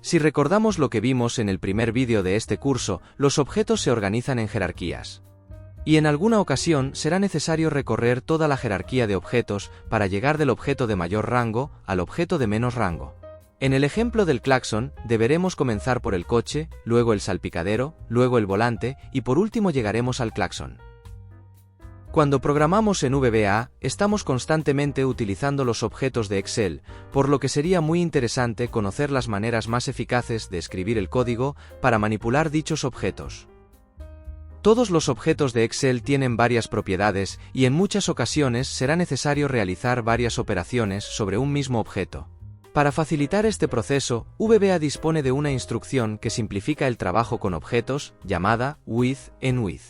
Si recordamos lo que vimos en el primer vídeo de este curso, los objetos se organizan en jerarquías. Y en alguna ocasión será necesario recorrer toda la jerarquía de objetos para llegar del objeto de mayor rango al objeto de menos rango. En el ejemplo del claxon, deberemos comenzar por el coche, luego el salpicadero, luego el volante y por último llegaremos al claxon. Cuando programamos en VBA, estamos constantemente utilizando los objetos de Excel, por lo que sería muy interesante conocer las maneras más eficaces de escribir el código para manipular dichos objetos. Todos los objetos de Excel tienen varias propiedades y en muchas ocasiones será necesario realizar varias operaciones sobre un mismo objeto. Para facilitar este proceso, VBA dispone de una instrucción que simplifica el trabajo con objetos, llamada with en with.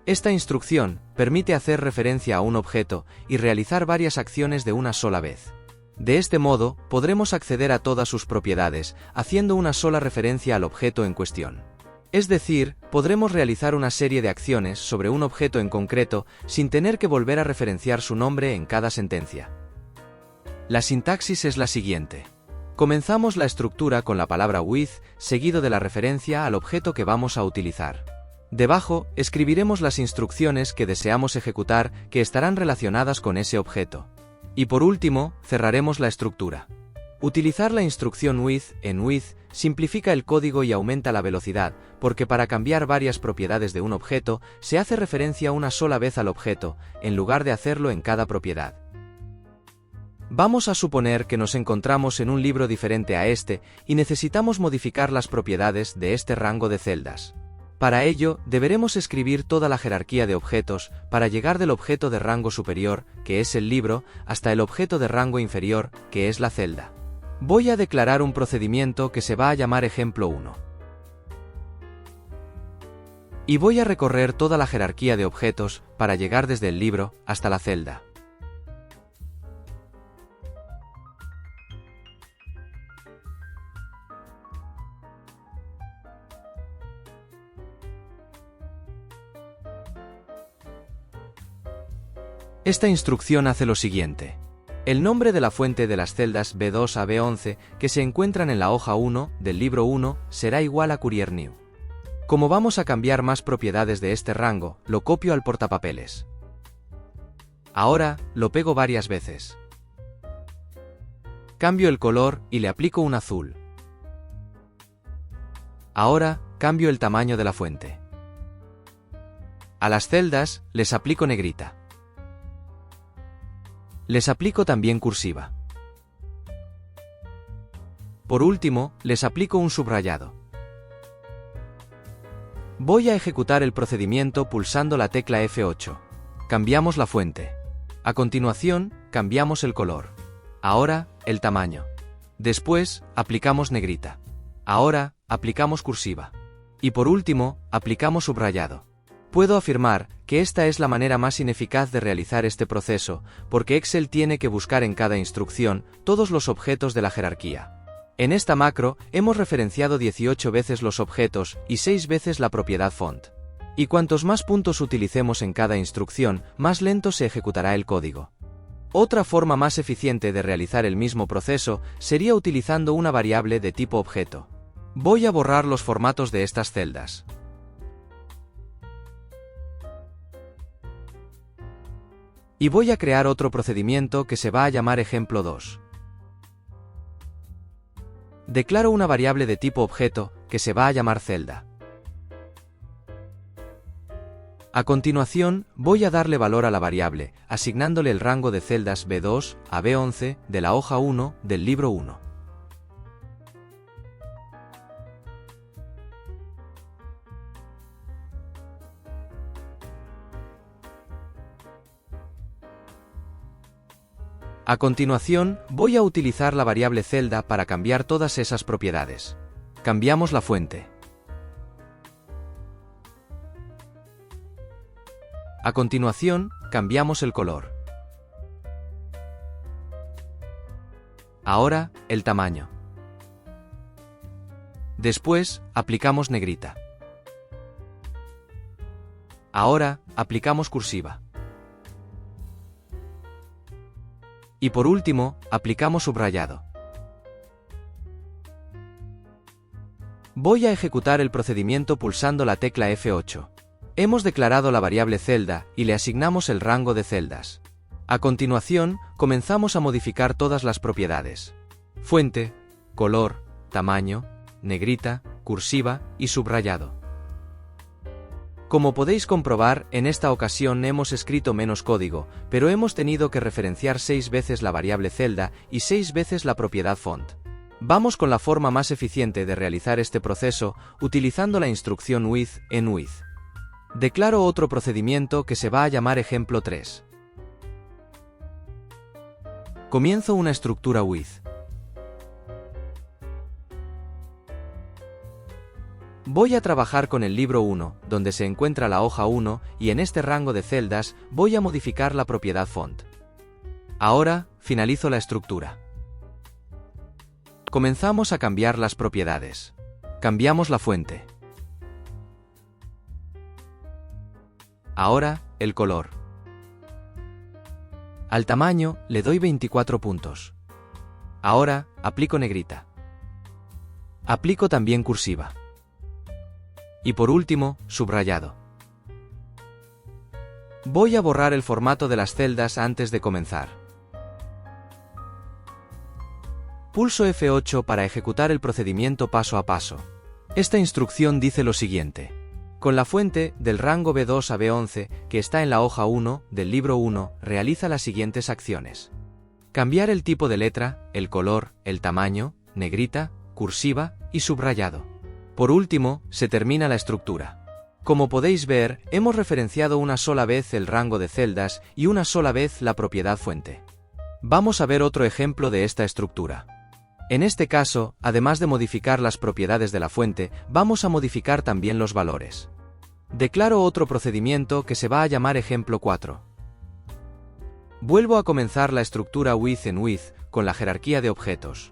Esta instrucción permite hacer referencia a un objeto y realizar varias acciones de una sola vez. De este modo, podremos acceder a todas sus propiedades, haciendo una sola referencia al objeto en cuestión. Es decir, podremos realizar una serie de acciones sobre un objeto en concreto sin tener que volver a referenciar su nombre en cada sentencia. La sintaxis es la siguiente. Comenzamos la estructura con la palabra with, seguido de la referencia al objeto que vamos a utilizar. Debajo, escribiremos las instrucciones que deseamos ejecutar que estarán relacionadas con ese objeto. Y por último, cerraremos la estructura. Utilizar la instrucción with en with simplifica el código y aumenta la velocidad, porque para cambiar varias propiedades de un objeto, se hace referencia una sola vez al objeto, en lugar de hacerlo en cada propiedad. Vamos a suponer que nos encontramos en un libro diferente a este y necesitamos modificar las propiedades de este rango de celdas. Para ello, deberemos escribir toda la jerarquía de objetos para llegar del objeto de rango superior, que es el libro, hasta el objeto de rango inferior, que es la celda. Voy a declarar un procedimiento que se va a llamar ejemplo 1. Y voy a recorrer toda la jerarquía de objetos para llegar desde el libro hasta la celda. Esta instrucción hace lo siguiente. El nombre de la fuente de las celdas B2 a B11 que se encuentran en la hoja 1 del libro 1 será igual a Courier New. Como vamos a cambiar más propiedades de este rango, lo copio al portapapeles. Ahora, lo pego varias veces. Cambio el color y le aplico un azul. Ahora, cambio el tamaño de la fuente. A las celdas, les aplico negrita. Les aplico también cursiva. Por último, les aplico un subrayado. Voy a ejecutar el procedimiento pulsando la tecla F8. Cambiamos la fuente. A continuación, cambiamos el color. Ahora, el tamaño. Después, aplicamos negrita. Ahora, aplicamos cursiva. Y por último, aplicamos subrayado. Puedo afirmar que esta es la manera más ineficaz de realizar este proceso, porque Excel tiene que buscar en cada instrucción todos los objetos de la jerarquía. En esta macro, hemos referenciado 18 veces los objetos y 6 veces la propiedad font. Y cuantos más puntos utilicemos en cada instrucción, más lento se ejecutará el código. Otra forma más eficiente de realizar el mismo proceso sería utilizando una variable de tipo objeto. Voy a borrar los formatos de estas celdas. Y voy a crear otro procedimiento que se va a llamar ejemplo 2. Declaro una variable de tipo objeto que se va a llamar celda. A continuación, voy a darle valor a la variable, asignándole el rango de celdas B2 a B11 de la hoja 1 del libro 1. A continuación, voy a utilizar la variable celda para cambiar todas esas propiedades. Cambiamos la fuente. A continuación, cambiamos el color. Ahora, el tamaño. Después, aplicamos negrita. Ahora, aplicamos cursiva. Y por último, aplicamos subrayado. Voy a ejecutar el procedimiento pulsando la tecla F8. Hemos declarado la variable celda y le asignamos el rango de celdas. A continuación, comenzamos a modificar todas las propiedades: fuente, color, tamaño, negrita, cursiva y subrayado. Como podéis comprobar, en esta ocasión hemos escrito menos código, pero hemos tenido que referenciar 6 veces la variable celda y 6 veces la propiedad font. Vamos con la forma más eficiente de realizar este proceso utilizando la instrucción with en with. Declaro otro procedimiento que se va a llamar ejemplo 3. Comienzo una estructura with. Voy a trabajar con el libro 1, donde se encuentra la hoja 1, y en este rango de celdas voy a modificar la propiedad font. Ahora, finalizo la estructura. Comenzamos a cambiar las propiedades. Cambiamos la fuente. Ahora, el color. Al tamaño le doy 24 puntos. Ahora, aplico negrita. Aplico también cursiva. Y por último, subrayado. Voy a borrar el formato de las celdas antes de comenzar. Pulso F8 para ejecutar el procedimiento paso a paso. Esta instrucción dice lo siguiente. Con la fuente, del rango B2 a B11, que está en la hoja 1, del libro 1, realiza las siguientes acciones. Cambiar el tipo de letra, el color, el tamaño, negrita, cursiva y subrayado. Por último, se termina la estructura. Como podéis ver, hemos referenciado una sola vez el rango de celdas y una sola vez la propiedad fuente. Vamos a ver otro ejemplo de esta estructura. En este caso, además de modificar las propiedades de la fuente, vamos a modificar también los valores. Declaro otro procedimiento que se va a llamar ejemplo 4. Vuelvo a comenzar la estructura with en with con la jerarquía de objetos.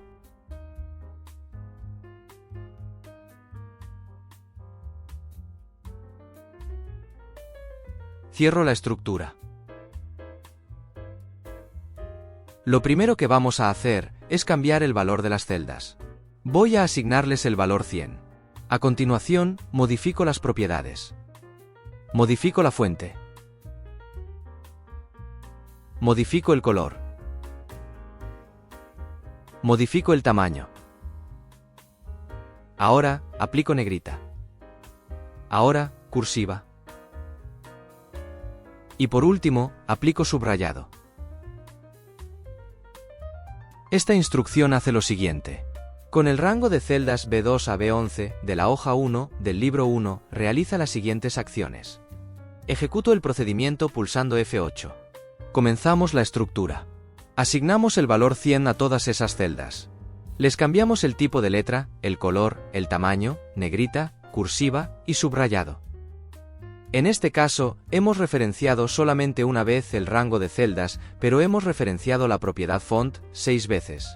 Cierro la estructura. Lo primero que vamos a hacer es cambiar el valor de las celdas. Voy a asignarles el valor 100. A continuación, modifico las propiedades. Modifico la fuente. Modifico el color. Modifico el tamaño. Ahora, aplico negrita. Ahora, cursiva. Y por último, aplico subrayado. Esta instrucción hace lo siguiente. Con el rango de celdas B2 a B11 de la hoja 1 del libro 1, realiza las siguientes acciones. Ejecuto el procedimiento pulsando F8. Comenzamos la estructura. Asignamos el valor 100 a todas esas celdas. Les cambiamos el tipo de letra, el color, el tamaño, negrita, cursiva y subrayado. En este caso, hemos referenciado solamente una vez el rango de celdas, pero hemos referenciado la propiedad font 6 veces.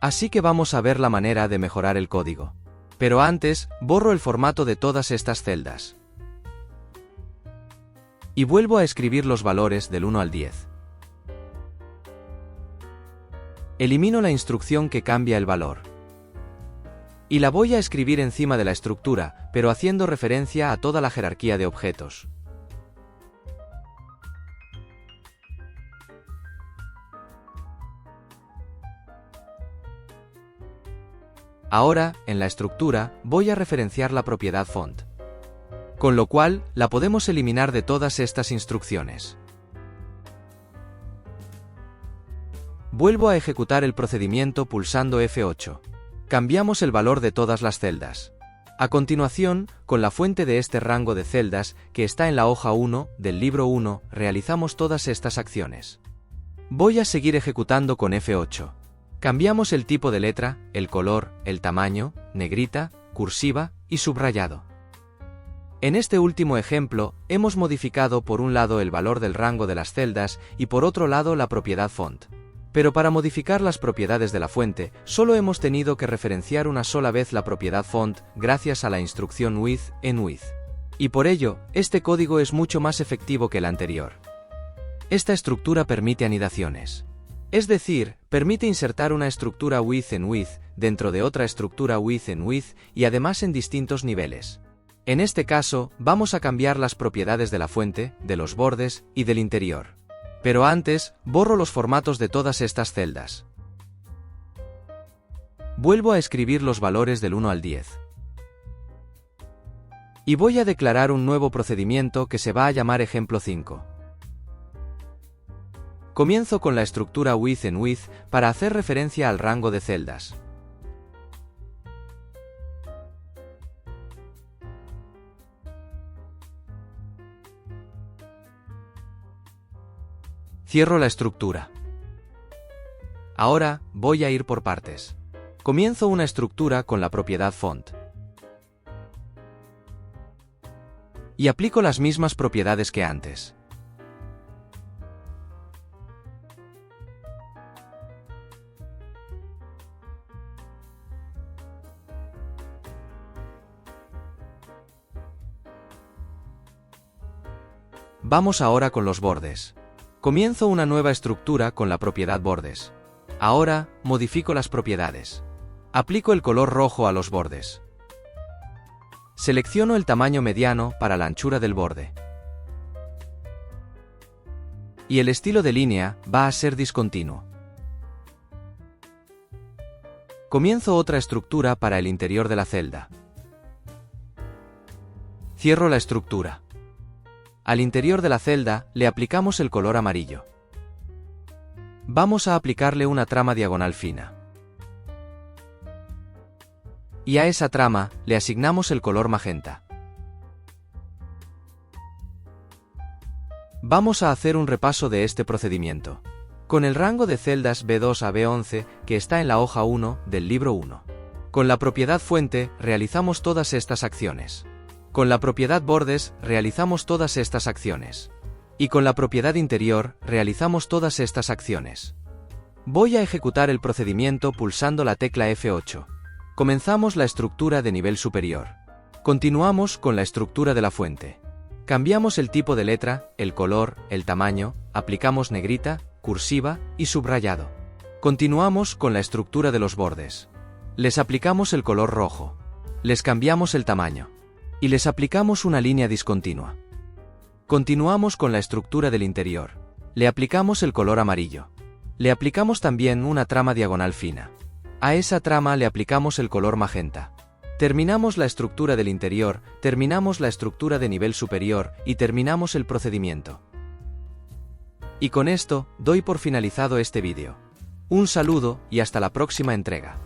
Así que vamos a ver la manera de mejorar el código. Pero antes, borro el formato de todas estas celdas. Y vuelvo a escribir los valores del 1 al 10. Elimino la instrucción que cambia el valor. Y la voy a escribir encima de la estructura, pero haciendo referencia a toda la jerarquía de objetos. Ahora, en la estructura, voy a referenciar la propiedad font. Con lo cual, la podemos eliminar de todas estas instrucciones. Vuelvo a ejecutar el procedimiento pulsando F8. Cambiamos el valor de todas las celdas. A continuación, con la fuente de este rango de celdas, que está en la hoja 1 del libro 1, realizamos todas estas acciones. Voy a seguir ejecutando con F8. Cambiamos el tipo de letra, el color, el tamaño, negrita, cursiva y subrayado. En este último ejemplo, hemos modificado por un lado el valor del rango de las celdas y por otro lado la propiedad font. Pero para modificar las propiedades de la fuente, solo hemos tenido que referenciar una sola vez la propiedad font gracias a la instrucción with en with. Y por ello, este código es mucho más efectivo que el anterior. Esta estructura permite anidaciones. Es decir, permite insertar una estructura with en with dentro de otra estructura width en width y además en distintos niveles. En este caso, vamos a cambiar las propiedades de la fuente, de los bordes y del interior. Pero antes, borro los formatos de todas estas celdas. Vuelvo a escribir los valores del 1 al 10. Y voy a declarar un nuevo procedimiento que se va a llamar ejemplo 5. Comienzo con la estructura width en width para hacer referencia al rango de celdas. Cierro la estructura. Ahora, voy a ir por partes. Comienzo una estructura con la propiedad font. Y aplico las mismas propiedades que antes. Vamos ahora con los bordes. Comienzo una nueva estructura con la propiedad bordes. Ahora, modifico las propiedades. Aplico el color rojo a los bordes. Selecciono el tamaño mediano para la anchura del borde. Y el estilo de línea va a ser discontinuo. Comienzo otra estructura para el interior de la celda. Cierro la estructura. Al interior de la celda le aplicamos el color amarillo. Vamos a aplicarle una trama diagonal fina. Y a esa trama le asignamos el color magenta. Vamos a hacer un repaso de este procedimiento. Con el rango de celdas B2 a B11 que está en la hoja 1 del libro 1. Con la propiedad fuente realizamos todas estas acciones. Con la propiedad bordes realizamos todas estas acciones. Y con la propiedad interior realizamos todas estas acciones. Voy a ejecutar el procedimiento pulsando la tecla F8. Comenzamos la estructura de nivel superior. Continuamos con la estructura de la fuente. Cambiamos el tipo de letra, el color, el tamaño, aplicamos negrita, cursiva y subrayado. Continuamos con la estructura de los bordes. Les aplicamos el color rojo. Les cambiamos el tamaño. Y les aplicamos una línea discontinua. Continuamos con la estructura del interior. Le aplicamos el color amarillo. Le aplicamos también una trama diagonal fina. A esa trama le aplicamos el color magenta. Terminamos la estructura del interior, terminamos la estructura de nivel superior y terminamos el procedimiento. Y con esto, doy por finalizado este vídeo. Un saludo y hasta la próxima entrega.